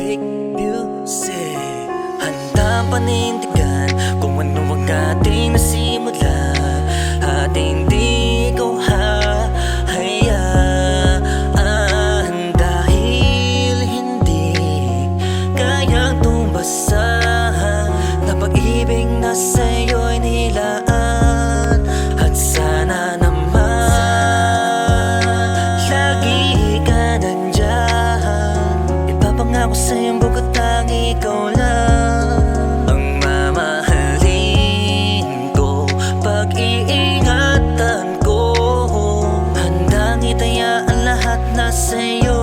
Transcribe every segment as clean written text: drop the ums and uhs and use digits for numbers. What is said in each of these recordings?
Make music. Handang panindigan kung ano ang ating nasimula at hindi ko hahayaan, dahil hindi kayang tumbasan na pag-ibig na sa'yo'y nilaan. At sana naman lagi ka nandyan, ipapangako sa'yong bukod ang ikaw lang ang mamahalin ko, pag-iingatan ko. Handang itaya ang lahat na sa'yo,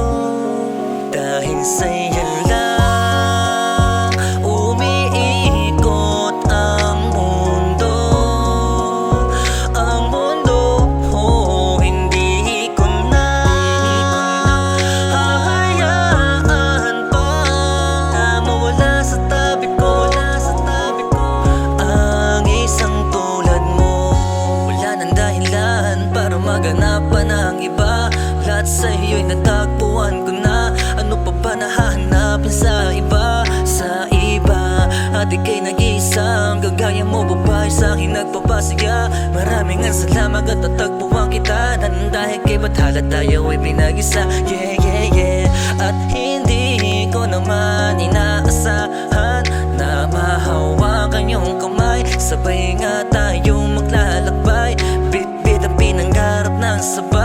dahil sa'yo lang umiikot ang mundo. Ang mundo, oh, hindi ko na hahayaan pa na mawala sa tabi ko ang isang tulad mo. Wala nang dahilan para maghanap pa ng iba, lahat sa'yo'y natagpuan ko na. Ano pa ba nahahanapin sa iba, sa iba? At ika'y nag-iisang kagaya mo, babae sa'kin nagpapasaya. Maraming ang salamat at natagpuan kita, nang dahil kay bathala tayo ay pinag-isa. Yeah, yeah, yeah. At hindi ko naman inaasahan na mahawakan yung kamay, sabay nga tayong maglalakbay, bit-bit ang pinangarap ng sabay.